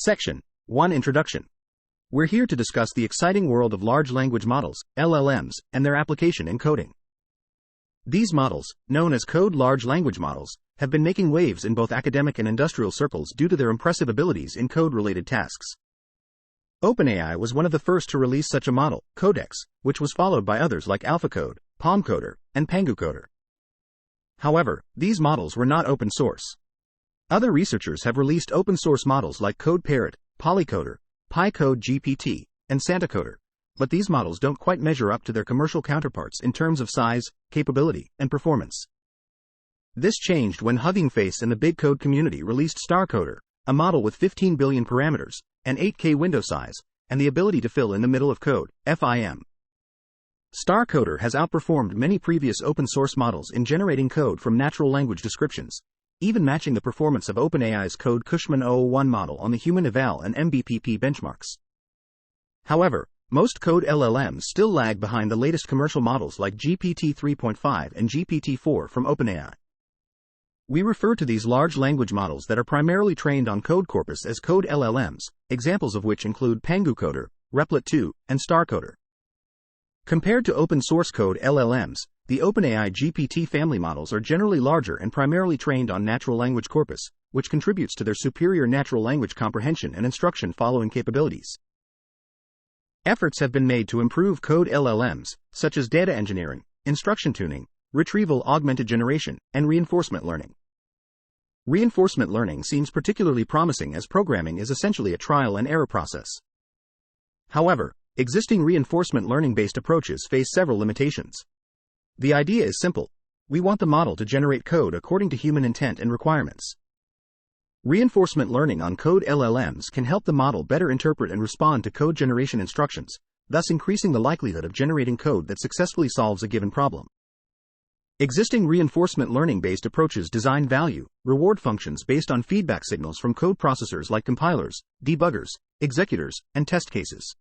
Section 1 Introduction. We're here to discuss the exciting world of large language models, LLMs, and their application in coding. These models, known as code large language models, have been making waves in both academic and industrial circles due to their impressive abilities in code-related tasks. OpenAI was one of the first to release such a model, Codex, which was followed by others like AlphaCode, PalmCoder, and PanGu-Coder. However, these models were not open source. Other researchers have released open source models like CodeParrot, PolyCoder, PyCode-GPT, and SantaCoder, but these models don't quite measure up to their commercial counterparts in terms of size, capability, and performance. This changed when Hugging Face and the Big Code community released StarCoder, a model with 15 billion parameters, an 8K window size, and the ability to fill in the middle of code, FIM. StarCoder has outperformed many previous open source models in generating code from natural language descriptions, even matching the performance of OpenAI's Code-Cushman-001 model on the human eval and MBPP benchmarks. However, most code LLMs still lag behind the latest commercial models like GPT 3.5 and GPT 4 from OpenAI. We refer to these large language models that are primarily trained on code corpus as code LLMs, examples of which include PanGu-Coder, Replit2, and StarCoder. Compared to open source code LLMs, the OpenAI GPT family models are generally larger and primarily trained on natural language corpus, which contributes to their superior natural language comprehension and instruction following capabilities. Efforts have been made to improve code LLMs, such as data engineering, instruction tuning, retrieval augmented generation, and reinforcement learning. Reinforcement learning seems particularly promising as programming is essentially a trial and error process. However, existing reinforcement learning-based approaches face several limitations. The idea is simple. We want the model to generate code according to human intent and requirements. Reinforcement learning on code LLMs can help the model better interpret and respond to code generation instructions, thus increasing the likelihood of generating code that successfully solves a given problem. Existing reinforcement learning-based approaches design value, reward functions based on feedback signals from code processors like compilers, debuggers, executors, and test cases.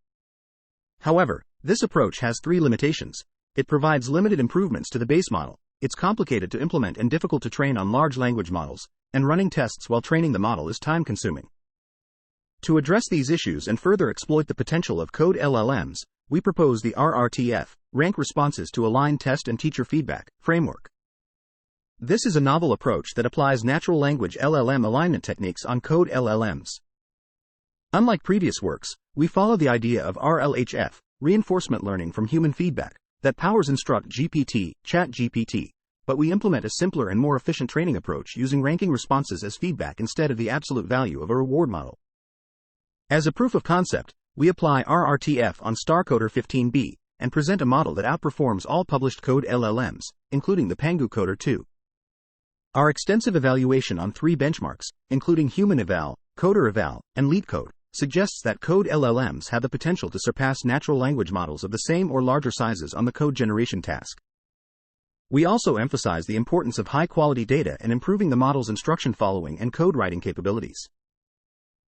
However, this approach has three limitations. It provides limited improvements to the base model, it's complicated to implement and difficult to train on large language models, and running tests while training the model is time-consuming. To address these issues and further exploit the potential of code LLMs, we propose the RRTF, Rank Responses to Align Test and Teacher Feedback, framework. This is a novel approach that applies natural language LLM alignment techniques on code LLMs. Unlike previous works, we follow the idea of RLHF, reinforcement learning from human feedback, that powers InstructGPT, ChatGPT, but we implement a simpler and more efficient training approach using ranking responses as feedback instead of the absolute value of a reward model. As a proof of concept, we apply RRTF on StarCoder 15b, and present a model that outperforms all published code LLMs, including the PanGu-Coder2. Our extensive evaluation on three benchmarks, including human eval, coder eval, and LeetCode, suggests that code LLMs have the potential to surpass natural language models of the same or larger sizes on the code generation task. We also emphasize the importance of high-quality data and improving the model's instruction following and code writing capabilities.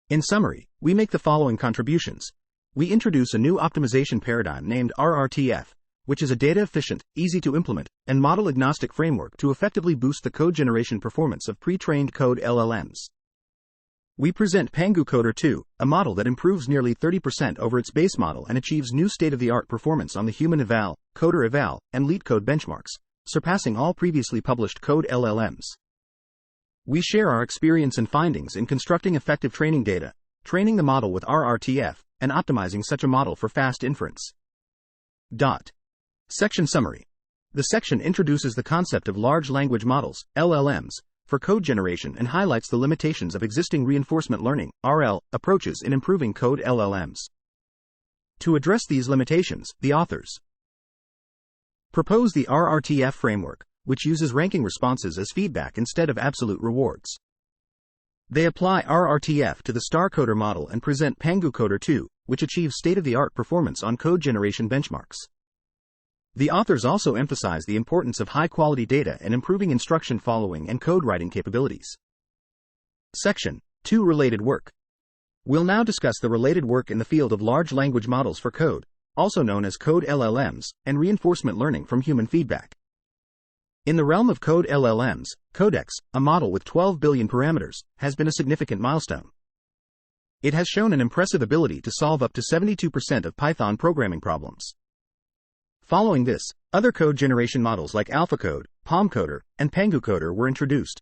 In summary, we make the following contributions. We introduce a new optimization paradigm named RRTF, which is a data-efficient, easy-to-implement, and model-agnostic framework to effectively boost the code generation performance of pre-trained code LLMs. We present PanGu-Coder2, a model that improves nearly 30% over its base model and achieves new state-of-the-art performance on the human eval, coder eval, and LeetCode benchmarks, surpassing all previously published code LLMs. We share our experience and findings in constructing effective training data, training the model with RRTF, and optimizing such a model for fast inference. Section Summary. The section introduces the concept of large language models, LLMs, for code generation and highlights the limitations of existing reinforcement learning, RL, approaches in improving code LLMs. To address these limitations, the authors propose the RRTF framework, which uses ranking responses as feedback instead of absolute rewards. They apply RRTF to the StarCoder model and present PanGu-Coder2, which achieves state-of-the-art performance on code generation benchmarks. The authors also emphasize the importance of high-quality data and improving instruction following and code writing capabilities. Section 2 Related Work. We'll now discuss the related work in the field of large language models for code, also known as code LLMs, and reinforcement learning from human feedback. In the realm of code LLMs, Codex, a model with 12 billion parameters, has been a significant milestone. It has shown an impressive ability to solve up to 72% of Python programming problems. Following this, other code generation models like AlphaCode, PalmCoder, and PanGu-Coder were introduced.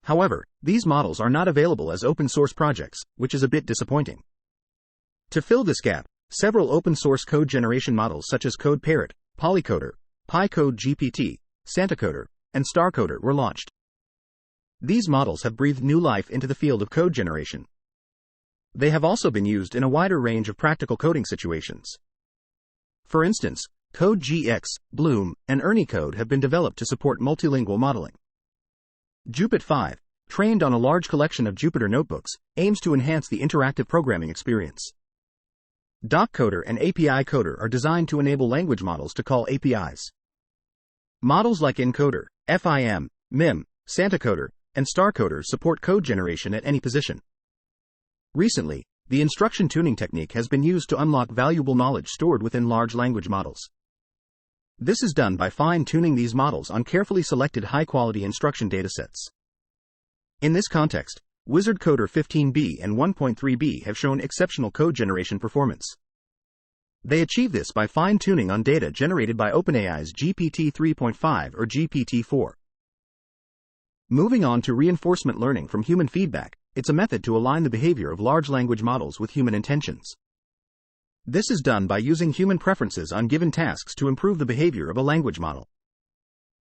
However, these models are not available as open-source projects, which is a bit disappointing. To fill this gap, several open-source code generation models such as CodeParrot, PolyCoder, PyCode-GPT, SantaCoder, and StarCoder were launched. These models have breathed new life into the field of code generation. They have also been used in a wider range of practical coding situations. For instance, CodeGX, Bloom, and ErnieCode have been developed to support multilingual modeling. Jupyter-5, trained on a large collection of Jupyter notebooks, aims to enhance the interactive programming experience. DocCoder and API Coder are designed to enable language models to call APIs. Models like Encoder, FIM, MIM, SantaCoder, and StarCoder support code generation at any position. Recently, the instruction tuning technique has been used to unlock valuable knowledge stored within large language models. This is done by fine-tuning these models on carefully selected high-quality instruction datasets. In this context, WizardCoder 15b and 1.3b have shown exceptional code generation performance. They achieve this by fine-tuning on data generated by OpenAI's GPT 3.5 or GPT-4. Moving on to reinforcement learning from human feedback, it's a method to align the behavior of large language models with human intentions. This is done by using human preferences on given tasks to improve the behavior of a language model.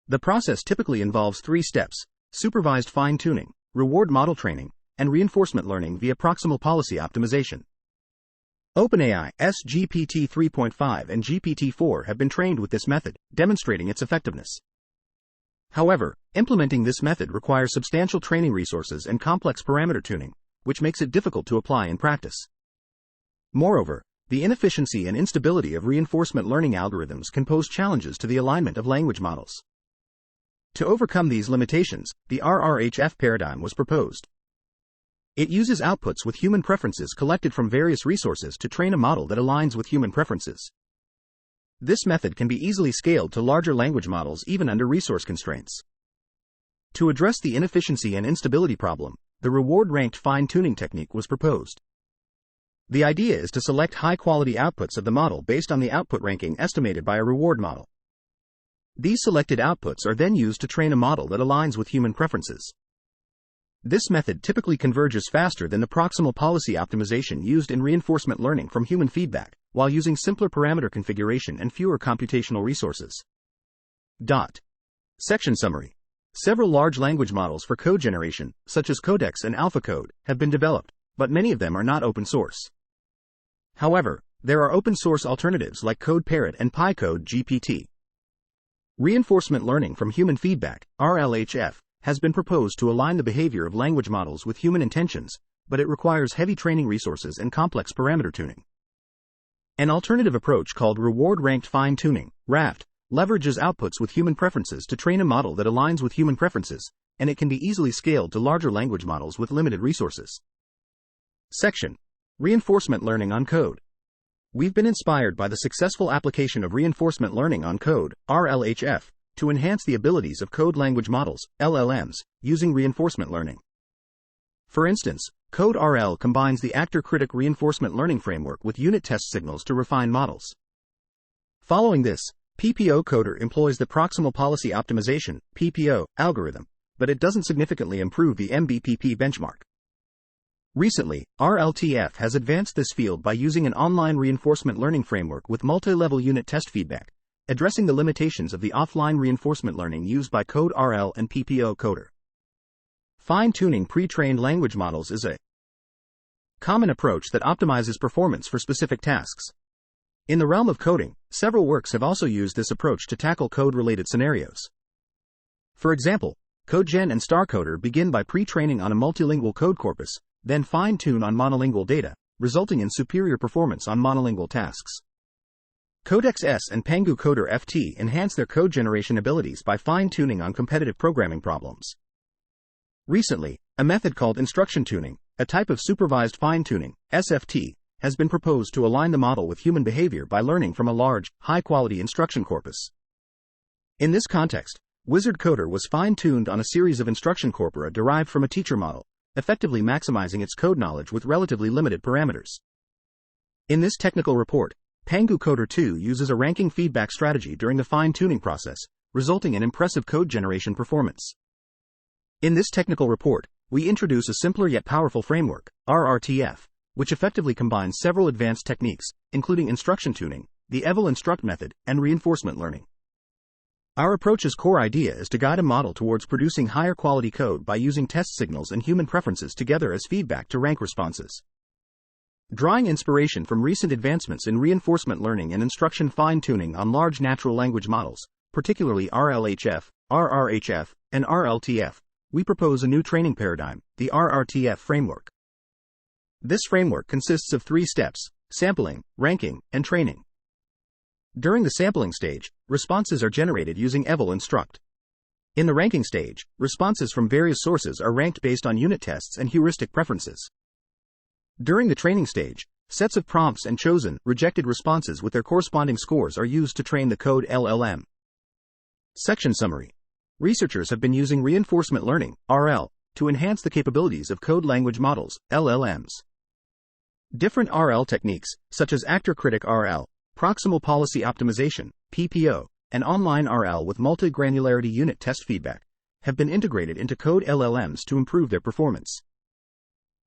The process typically involves 3 steps: supervised fine-tuning, reward model training, and reinforcement learning via proximal policy optimization. OpenAI's GPT 3.5 and GPT-4 have been trained with this method, demonstrating its effectiveness. However, implementing this method requires substantial training resources and complex parameter tuning, which makes it difficult to apply in practice. Moreover, the inefficiency and instability of reinforcement learning algorithms can pose challenges to the alignment of language models. To overcome these limitations, the RRTF paradigm was proposed. It uses outputs with human preferences collected from various resources to train a model that aligns with human preferences. This method can be easily scaled to larger language models even under resource constraints. To address the inefficiency and instability problem, the reward-ranked fine-tuning technique was proposed. The idea is to select high-quality outputs of the model based on the output ranking estimated by a reward model. These selected outputs are then used to train a model that aligns with human preferences. This method typically converges faster than the proximal policy optimization used in reinforcement learning from human feedback, while using simpler parameter configuration and fewer computational resources. Section summary. Several large language models for code generation, such as Codex and AlphaCode, have been developed, but many of them are not open source. However, there are open source alternatives like CodeParrot and PyCode-GPT. Reinforcement learning from human feedback, RLHF, has been proposed to align the behavior of language models with human intentions, but it requires heavy training resources and complex parameter tuning. An alternative approach called reward-ranked fine-tuning, RRTF, leverages outputs with human preferences to train a model that aligns with human preferences, and it can be easily scaled to larger language models with limited resources. Section: Reinforcement learning on code. We've been inspired by the successful application of reinforcement learning on code, RLHF, to enhance the abilities of code language models, LLMs, using reinforcement learning. For instance, CodeRL combines the actor-critic reinforcement learning framework with unit test signals to refine models. Following this, PPO-Coder employs the proximal policy optimization, PPO, algorithm, but it doesn't significantly improve the MBPP benchmark. Recently, RLTF has advanced this field by using an online reinforcement learning framework with multi-level unit test feedback, addressing the limitations of the offline reinforcement learning used by CodeRL and PPO-Coder. Fine-tuning pre-trained language models is a common approach that optimizes performance for specific tasks. In the realm of coding, several works have also used this approach to tackle code-related scenarios. For example, CodeGen and StarCoder begin by pre-training on a multilingual code corpus, then fine-tune on monolingual data, resulting in superior performance on monolingual tasks. Codex and PanGu-Coder2 enhance their code generation abilities by fine-tuning on competitive programming problems. Recently, a method called instruction tuning, a type of supervised fine-tuning, SFT, has been proposed to align the model with human behavior by learning from a large, high-quality instruction corpus. In this context, WizardCoder was fine-tuned on a series of instruction corpora derived from a teacher model, effectively maximizing its code knowledge with relatively limited parameters. In this technical report, PanGu-Coder2 uses a ranking feedback strategy during the fine-tuning process, resulting in impressive code generation performance. In this technical report, we introduce a simpler yet powerful framework, RRTF, which effectively combines several advanced techniques, including instruction tuning, the eval-instruct method, and reinforcement learning. Our approach's core idea is to guide a model towards producing higher quality code by using test signals and human preferences together as feedback to rank responses. Drawing inspiration from recent advancements in reinforcement learning and instruction fine-tuning on large natural language models, particularly RLHF, RRHF, and RLTF, we propose a new training paradigm, the RRTF framework. This framework consists of 3 steps: sampling, ranking, and training. During the sampling stage, responses are generated using eval-instruct. In the ranking stage, responses from various sources are ranked based on unit tests and heuristic preferences. During the training stage, sets of prompts and chosen, rejected responses with their corresponding scores are used to train the code LLM. Section summary. Researchers have been using reinforcement learning, RL, to enhance the capabilities of code language models, LLMs. Different RL techniques, such as actor-critic RL, proximal policy optimization, PPO, and online RL with multi-granularity unit test feedback, have been integrated into code LLMs to improve their performance.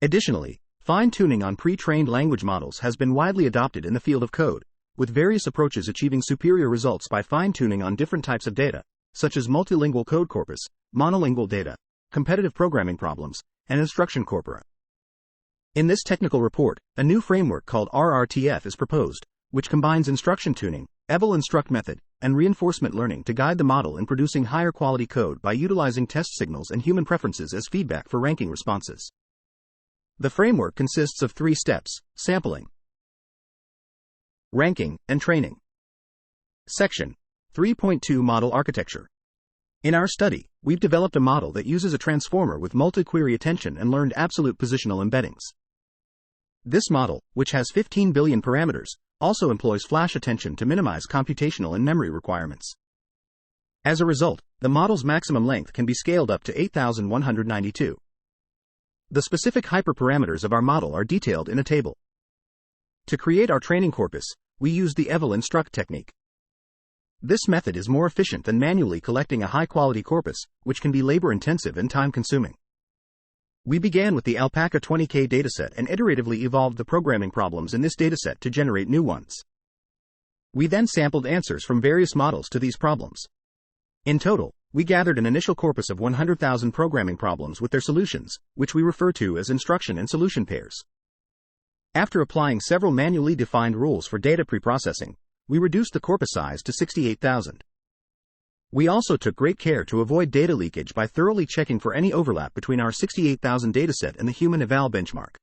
Additionally, fine-tuning on pre-trained language models has been widely adopted in the field of code, with various approaches achieving superior results by fine-tuning on different types of data, such as multilingual code corpus, monolingual data, competitive programming problems, and instruction corpora. In this technical report, a new framework called RRTF is proposed, which combines instruction tuning, eval-instruct method, and reinforcement learning to guide the model in producing higher quality code by utilizing test signals and human preferences as feedback for ranking responses. The framework consists of 3 steps: sampling, ranking, and training. Section 3.2 Model Architecture. In our study, we've developed a model that uses a transformer with multi-query attention and learned absolute positional embeddings. This model, which has 15 billion parameters, also employs flash attention to minimize computational and memory requirements. As a result, the model's maximum length can be scaled up to 8,192. The specific hyperparameters of our model are detailed in a table. To create our training corpus, we used the eval-instruct technique. This method is more efficient than manually collecting a high-quality corpus, which can be labor-intensive and time-consuming. We began with the Alpaca 20K dataset and iteratively evolved the programming problems in this dataset to generate new ones. We then sampled answers from various models to these problems. In total, we gathered an initial corpus of 100,000 programming problems with their solutions, which we refer to as instruction and solution pairs. After applying several manually defined rules for data preprocessing, we reduced the corpus size to 68,000. We also took great care to avoid data leakage by thoroughly checking for any overlap between our 68,000 dataset and the human eval benchmark.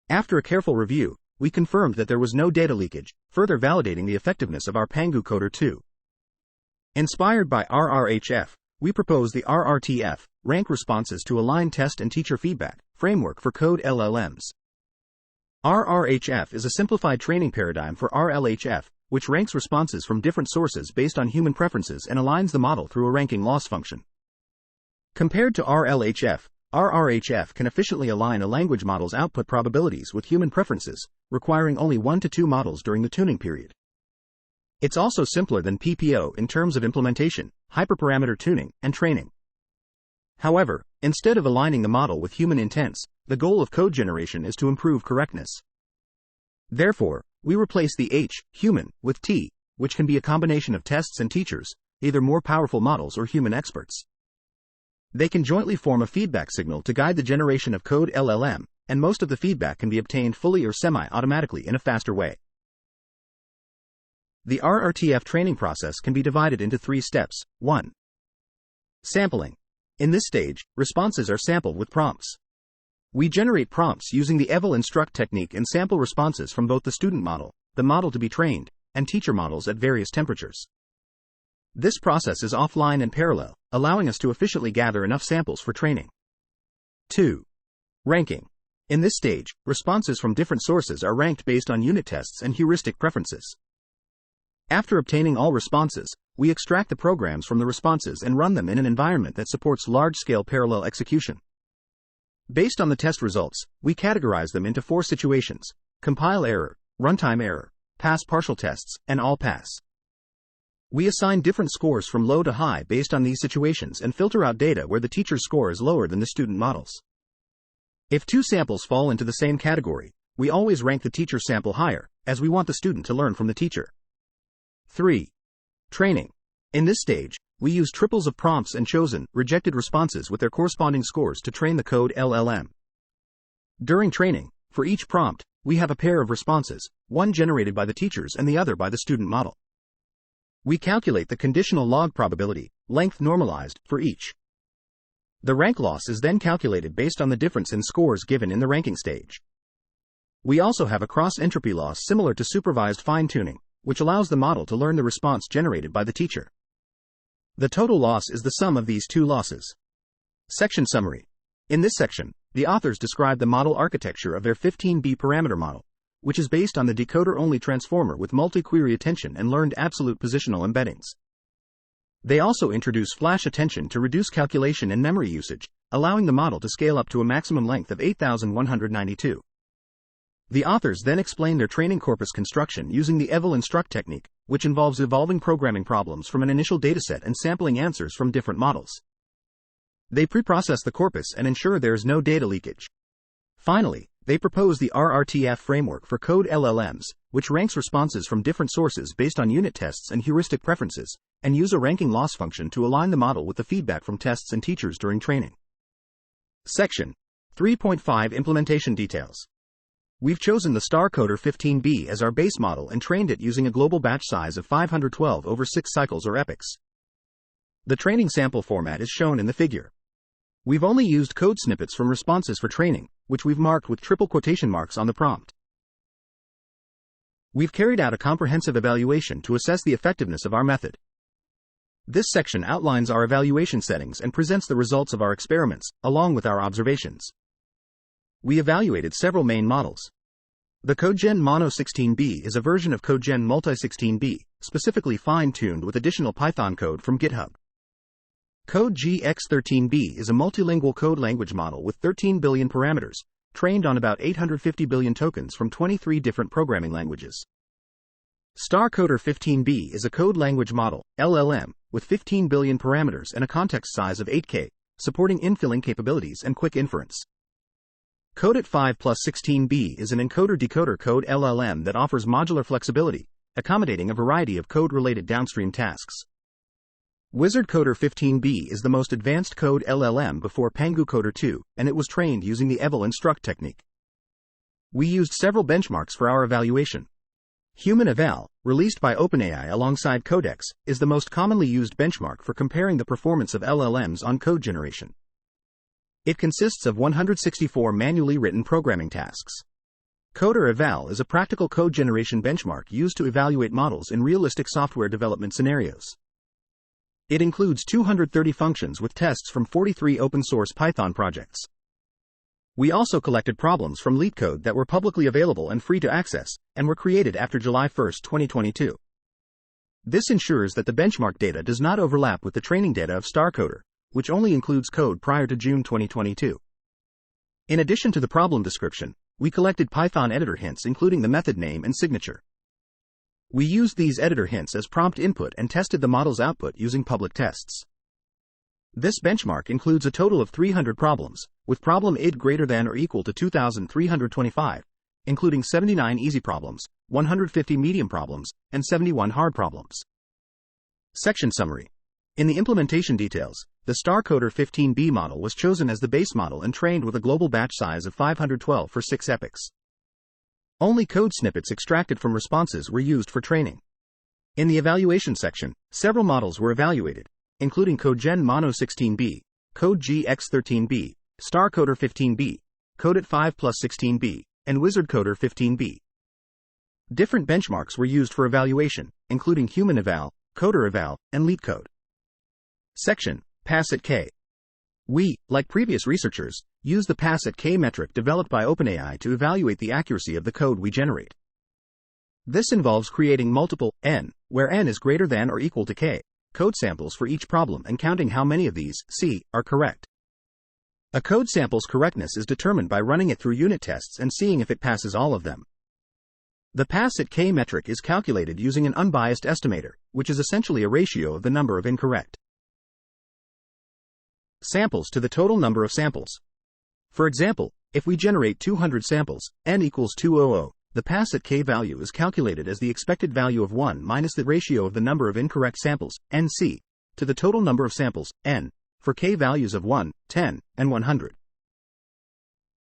After a careful review, we confirmed that there was no data leakage, further validating the effectiveness of our PanGu-Coder2. Inspired by RRHF, we propose the RRTF, rank responses to align test and teacher feedback, framework for code LLMs. RRHF is a simplified training paradigm for RLHF, which ranks responses from different sources based on human preferences and aligns the model through a ranking loss function. Compared to RLHF, RRHF can efficiently align a language model's output probabilities with human preferences, requiring only 1 to 2 models during the tuning period. It's also simpler than PPO in terms of implementation, hyperparameter tuning, and training. However, instead of aligning the model with human intents, the goal of code generation is to improve correctness. Therefore, we replace the H, human, with T, which can be a combination of tests and teachers, either more powerful models or human experts. They can jointly form a feedback signal to guide the generation of code LLM, and most of the feedback can be obtained fully or semi-automatically in a faster way. The RRTF training process can be divided into 3 steps. 1. Sampling. In this stage, responses are sampled with prompts. We generate prompts using the eval-instruct technique and sample responses from both the student model, the model to be trained, and teacher models at various temperatures. This process is offline and parallel, allowing us to efficiently gather enough samples for training. 2. Ranking. In this stage, responses from different sources are ranked based on unit tests and heuristic preferences. After obtaining all responses, we extract the programs from the responses and run them in an environment that supports large-scale parallel execution. Based on the test results, we categorize them into 4 situations: compile error, runtime error, pass partial tests, and all pass. We assign different scores from low to high based on these situations and filter out data where the teacher's score is lower than the student models. If 2 samples fall into the same category, we always rank the teacher's sample higher, as we want the student to learn from the teacher. 3. Training. In this stage, we use triples of prompts and chosen, rejected responses with their corresponding scores to train the code LLM. During training, for each prompt, we have a pair of responses, one generated by the teachers and the other by the student model. We calculate the conditional log probability, length normalized, for each. The rank loss is then calculated based on the difference in scores given in the ranking stage. We also have a cross-entropy loss similar to supervised fine-tuning, which allows the model to learn the response generated by the teacher. The total loss is the sum of these 2 losses. Section summary. In this section, the authors describe the model architecture of their 15B parameter model, which is based on the decoder-only transformer with multi-query attention and learned absolute positional embeddings. They also introduce flash attention to reduce calculation and memory usage, allowing the model to scale up to a maximum length of 8,192. The authors then explain their training corpus construction using the eval-instruct technique, which involves evolving programming problems from an initial dataset and sampling answers from different models. They preprocess the corpus and ensure there is no data leakage. Finally, they propose the RRTF framework for code LLMs, which ranks responses from different sources based on unit tests and heuristic preferences, and use a ranking loss function to align the model with the feedback from tests and teachers during training. Section 3.5 Implementation Details. We've chosen the PanGu-Coder2 as our base model and trained it using a global batch size of 512 over 6 cycles or epochs. The training sample format is shown in the figure. We've only used code snippets from responses for training, which we've marked with triple quotation marks on the prompt. We've carried out a comprehensive evaluation to assess the effectiveness of our method. This section outlines our evaluation settings and presents the results of our experiments, along with our observations. We evaluated several main models. The CodeGen Mono 16B is a version of CodeGen Multi 16B, specifically fine-tuned with additional Python code from GitHub. CodeGX13B is a multilingual code language model with 13 billion parameters, trained on about 850 billion tokens from 23 different programming languages. PanGu-Coder2 is a code language model, LLM, with 15 billion parameters and a context size of 8K, supporting infilling capabilities and quick inference. CodeT5 plus 16B is an encoder-decoder code LLM that offers modular flexibility, accommodating a variety of code-related downstream tasks. WizardCoder15B is the most advanced code LLM before PanGu-Coder2, and it was trained using the eval-instruct technique. We used several benchmarks for our evaluation. Human Eval, released by OpenAI alongside Codex, is the most commonly used benchmark for comparing the performance of LLMs on code generation. It consists of 164 manually written programming tasks. Coder Eval is a practical code generation benchmark used to evaluate models in realistic software development scenarios. It includes 230 functions with tests from 43 open-source Python projects. We also collected problems from LeetCode that were publicly available and free to access, and were created after July 1, 2022. This ensures that the benchmark data does not overlap with the training data of StarCoder, which only includes code prior to June 2022. In addition to the problem description, we collected Python editor hints including the method name and signature. We used these editor hints as prompt input and tested the model's output using public tests. This benchmark includes a total of 300 problems, with problem id greater than or equal to 2,325, including 79 easy problems, 150 medium problems, and 71 hard problems. Section summary. In the implementation details, the PanGu-Coder2 model was chosen as the base model and trained with a global batch size of 512 for 6 epochs. Only code snippets extracted from responses were used for training. In the evaluation section, several models were evaluated, including CodeGen Mono 16B, CodeGX13B, PanGu-Coder2, CodeT5 plus 16B, and WizardCoder15B. Different benchmarks were used for evaluation, including Human Eval, Coder Eval, and LeetCode. Section, Pass at K. We, like previous researchers, use the Pass at K metric developed by OpenAI to evaluate the accuracy of the code we generate. This involves creating multiple n, where n is greater than or equal to k, code samples for each problem and counting how many of these c are correct. A code sample's correctness is determined by running it through unit tests and seeing if it passes all of them. The pass-at-k metric is calculated using an unbiased estimator, which is essentially a ratio of the number of incorrect samples to the total number of samples. For example, if we generate 200 samples, n equals 200, the pass-at-k value is calculated as the expected value of 1 minus the ratio of the number of incorrect samples, nc, to the total number of samples, n, for k values of 1, 10, and 100.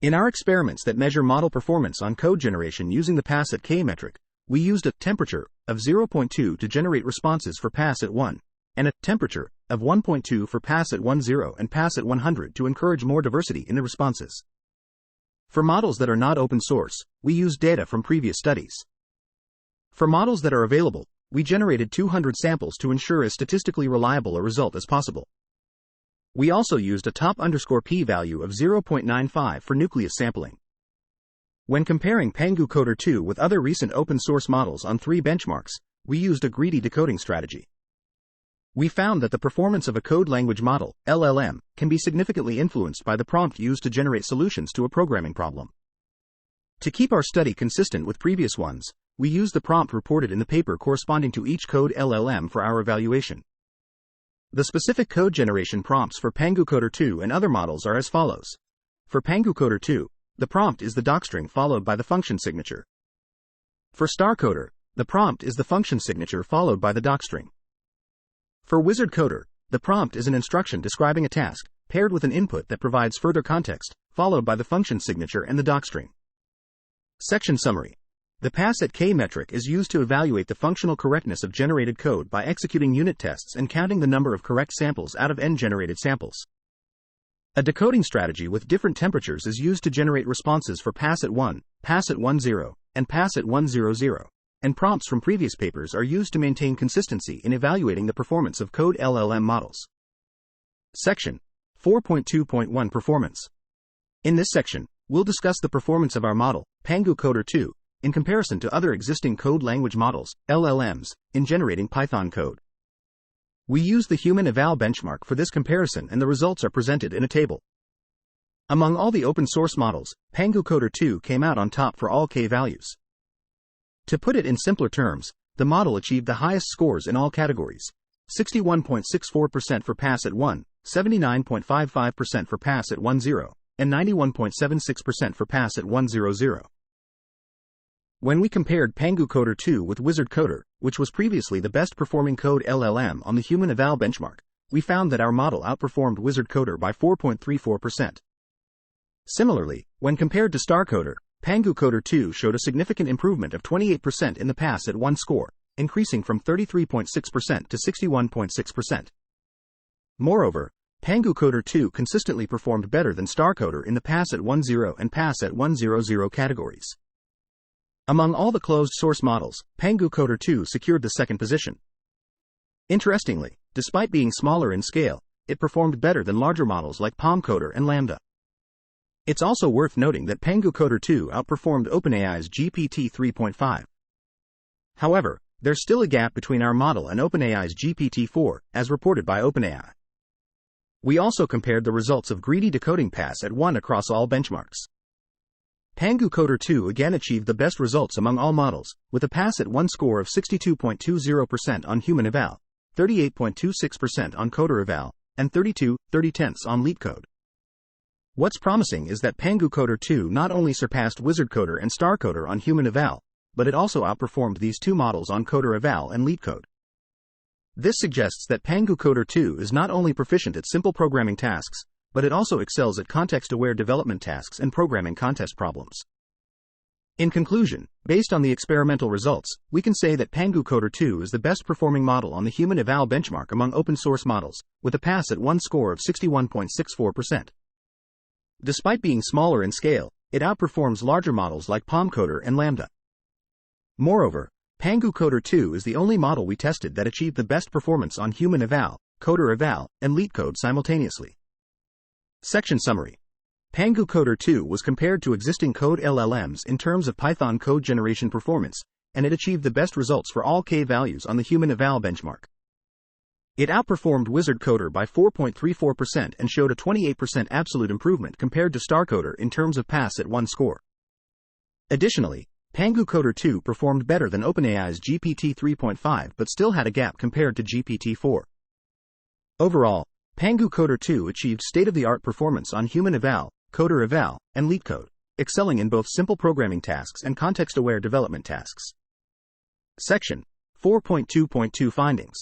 In our experiments that measure model performance on code generation using the pass-at-k metric, we used a temperature of 0.2 to generate responses for pass-at-1, and a temperature of 1.2 for pass-at-10 and pass-at-100 to encourage more diversity in the responses. For models that are not open source, we used data from previous studies. For models that are available, we generated 200 samples to ensure as statistically reliable a result as possible. We also used a top_p value of 0.95 for nucleus sampling. When comparing PanGu-Coder2 with other recent open source models on 3 benchmarks, we used a greedy decoding strategy. We found that the performance of a code language model, LLM, can be significantly influenced by the prompt used to generate solutions to a programming problem. To keep our study consistent with previous ones, we used the prompt reported in the paper corresponding to each code LLM for our evaluation. The specific code generation prompts for PanGu-Coder2 and other models are as follows. For PanGu-Coder2, the prompt is the docstring followed by the function signature. For StarCoder, the prompt is the function signature followed by the docstring. For WizardCoder, the prompt is an instruction describing a task, paired with an input that provides further context, followed by the function signature and the docstring. Section summary. The pass-at-k metric is used to evaluate the functional correctness of generated code by executing unit tests and counting the number of correct samples out of n generated samples. A decoding strategy with different temperatures is used to generate responses for pass-at-1, pass-at-10, and pass-at-100, and prompts from previous papers are used to maintain consistency in evaluating the performance of code LLM models. Section 4.2.1 Performance. In this section, we'll discuss the performance of our model, PanGu-Coder2, in comparison to other existing code language models, LLMs, in generating Python code. We use the human eval benchmark for this comparison and the results are presented in a table. Among all the open source models, PanGu-Coder2 came out on top for all k values. To put it in simpler terms, the model achieved the highest scores in all categories: 61.64% for pass-at-1, 79.55% for pass-at-10, and 91.76% for pass-at-100. When we compared PanGu-Coder2 with WizardCoder, which was previously the best performing code LLM on the human eval benchmark, we found that our model outperformed WizardCoder by 4.34%. Similarly, when compared to StarCoder, PanGu-Coder2 showed a significant improvement of 28% in the pass-at-1 score, increasing from 33.6% to 61.6%. Moreover, PanGu-Coder2 consistently performed better than StarCoder in the pass-at-10 and pass-at-100 categories. Among all the closed-source models, PanGu-Coder2 secured the second position. Interestingly, despite being smaller in scale, it performed better than larger models like PaLM-Coder and Lambda. It's also worth noting that PanGu-Coder2 outperformed OpenAI's GPT-3.5. However, there's still a gap between our model and OpenAI's GPT-4, as reported by OpenAI. We also compared the results of greedy decoding pass-at-1 across all benchmarks. PanGu-Coder2 again achieved the best results among all models, with a pass-at-1 score of 62.20% on human eval, 38.26% on coder eval, and 32.30 on LeetCode. What's promising is that PanGu-Coder2 not only surpassed WizardCoder and StarCoder on human eval, but it also outperformed these two models on coder eval and LeetCode. This suggests that PanGu-Coder2 is not only proficient at simple programming tasks, but it also excels at context-aware development tasks and programming contest problems. In conclusion, based on the experimental results, we can say that PanGu-Coder2 is the best performing model on the human eval benchmark among open source models, with a pass-at-1 score of 61.64%. Despite being smaller in scale, it outperforms larger models like PaLM-Coder and Lambda. Moreover, PanGu-Coder2 is the only model we tested that achieved the best performance on human eval, coder eval, and LeetCode simultaneously. Section summary. PanGu-Coder2 was compared to existing code LLMs in terms of Python code generation performance, and it achieved the best results for all k values on the human eval benchmark. It outperformed WizardCoder by 4.34% and showed a 28% absolute improvement compared to StarCoder in terms of pass-at-1 score. Additionally, PanGu-Coder2 performed better than OpenAI's GPT 3.5 but still had a gap compared to GPT-4. Overall, PanGu-Coder2 achieved state-of-the-art performance on human eval, coder eval, and LeetCode, excelling in both simple programming tasks and context-aware development tasks. Section 4.2.2 Findings.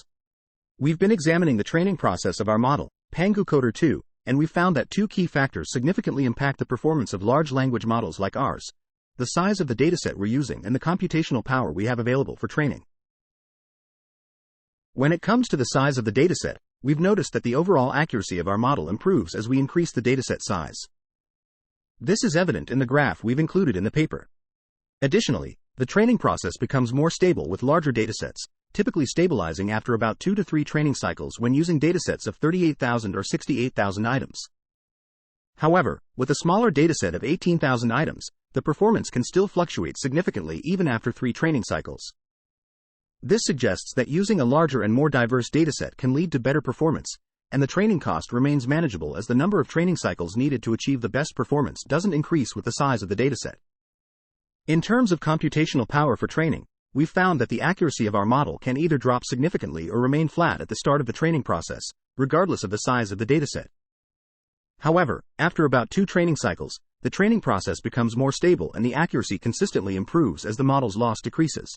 We've been examining the training process of our model, PanGu-Coder2, and we've found that two key factors significantly impact the performance of large language models like ours: the size of the dataset we're using and the computational power we have available for training. When it comes to the size of the dataset, we've noticed that the overall accuracy of our model improves as we increase the dataset size. This is evident in the graph we've included in the paper. Additionally, the training process becomes more stable with larger datasets, typically stabilizing after about 2 to 3 training cycles when using datasets of 38,000 or 68,000 items. However, with a smaller dataset of 18,000 items, the performance can still fluctuate significantly even after 3 training cycles. This suggests that using a larger and more diverse dataset can lead to better performance, and the training cost remains manageable as the number of training cycles needed to achieve the best performance doesn't increase with the size of the dataset. In terms of computational power for training, we've found that the accuracy of our model can either drop significantly or remain flat at the start of the training process, regardless of the size of the dataset. However, after about 2 training cycles, the training process becomes more stable and the accuracy consistently improves as the model's loss decreases.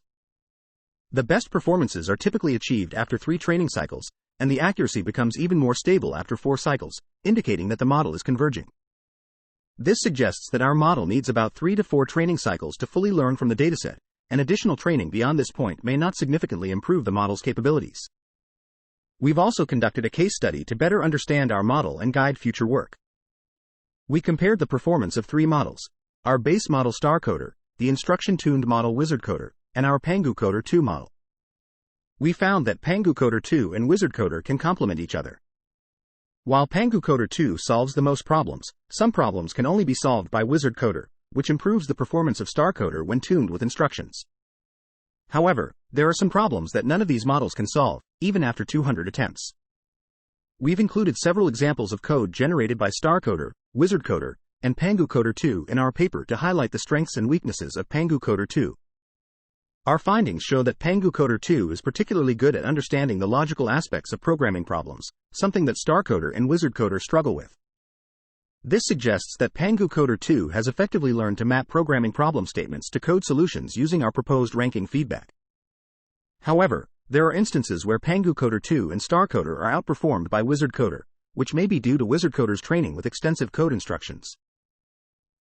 The best performances are typically achieved after 3 training cycles, and the accuracy becomes even more stable after 4 cycles, indicating that the model is converging. This suggests that our model needs about 3 to 4 training cycles to fully learn from the dataset, and additional training beyond this point may not significantly improve the model's capabilities. We've also conducted a case study to better understand our model and guide future work. We compared the performance of 3 models: our base model StarCoder, the instruction-tuned model WizardCoder, and our PanGu-Coder2 model. We found that PanGu-Coder2 and WizardCoder can complement each other. While PanGu-Coder2 solves the most problems, some problems can only be solved by WizardCoder, which improves the performance of StarCoder when tuned with instructions. However, there are some problems that none of these models can solve, even after 200 attempts. We've included several examples of code generated by StarCoder, WizardCoder, and PanGu-Coder2 in our paper to highlight the strengths and weaknesses of PanGu-Coder2. Our findings show that PanGu-Coder2 is particularly good at understanding the logical aspects of programming problems, something that StarCoder and WizardCoder struggle with. This suggests that PanGu-Coder2 has effectively learned to map programming problem statements to code solutions using our proposed ranking feedback. However, there are instances where PanGu-Coder2 and StarCoder are outperformed by WizardCoder, which may be due to WizardCoder's training with extensive code instructions.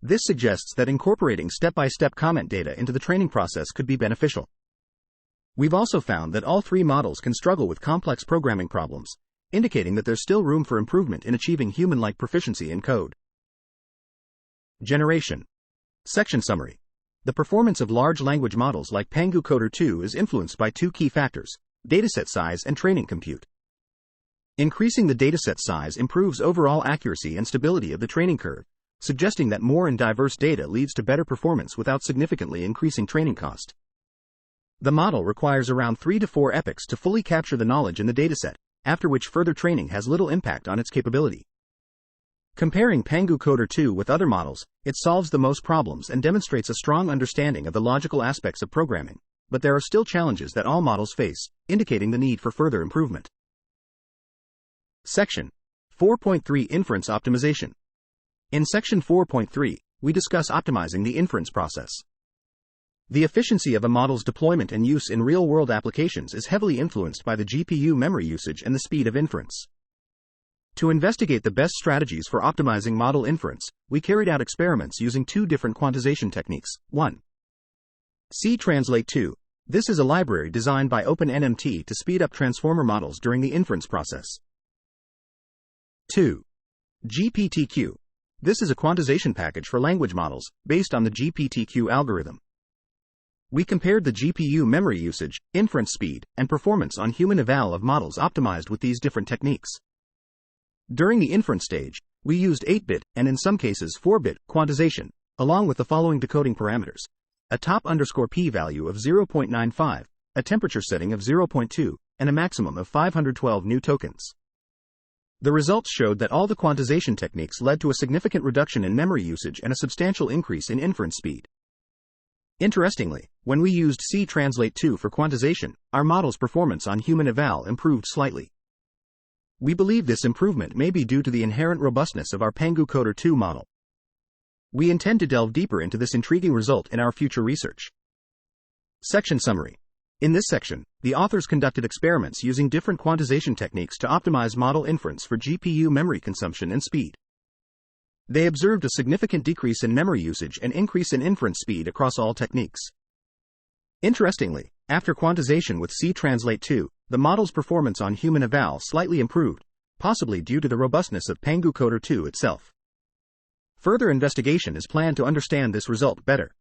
This suggests that incorporating step-by-step comment data into the training process could be beneficial. We've also found that all 3 models can struggle with complex programming problems, indicating that there's still room for improvement in achieving human-like proficiency in code. Generation. Section Summary. The performance of large language models like PanGu-Coder2 is influenced by 2 key factors: dataset size and training compute. Increasing the dataset size improves overall accuracy and stability of the training curve, suggesting that more and diverse data leads to better performance without significantly increasing training cost. The model requires around 3 to 4 epochs to fully capture the knowledge in the dataset, after which further training has little impact on its capability. Comparing PanGu-Coder2 with other models, it solves the most problems and demonstrates a strong understanding of the logical aspects of programming, but there are still challenges that all models face, indicating the need for further improvement. Section 4.3 Inference Optimization. In Section 4.3, we discuss optimizing the inference process. The efficiency of a model's deployment and use in real-world applications is heavily influenced by the GPU memory usage and the speed of inference. To investigate the best strategies for optimizing model inference, we carried out experiments using 2 different quantization techniques. 1. C-Translate 2. This is a library designed by OpenNMT to speed up transformer models during the inference process. 2. GPT-Q. This is a quantization package for language models, based on the GPT-Q algorithm. We compared the GPU memory usage, inference speed, and performance on human eval of models optimized with these different techniques. During the inference stage, we used 8-bit, and in some cases 4-bit, quantization, along with the following decoding parameters: a top_p value of 0.95, a temperature setting of 0.2, and a maximum of 512 new tokens. The results showed that all the quantization techniques led to a significant reduction in memory usage and a substantial increase in inference speed. Interestingly, when we used C-Translate-2 for quantization, our model's performance on human eval improved slightly. We believe this improvement may be due to the inherent robustness of our PanGu-Coder2 model. We intend to delve deeper into this intriguing result in our future research. Section Summary. In this section, the authors conducted experiments using different quantization techniques to optimize model inference for GPU memory consumption and speed. They observed a significant decrease in memory usage and increase in inference speed across all techniques. Interestingly, after quantization with C-Translate-2, the model's performance on human eval slightly improved, possibly due to the robustness of PanGu-Coder2 itself. Further investigation is planned to understand this result better.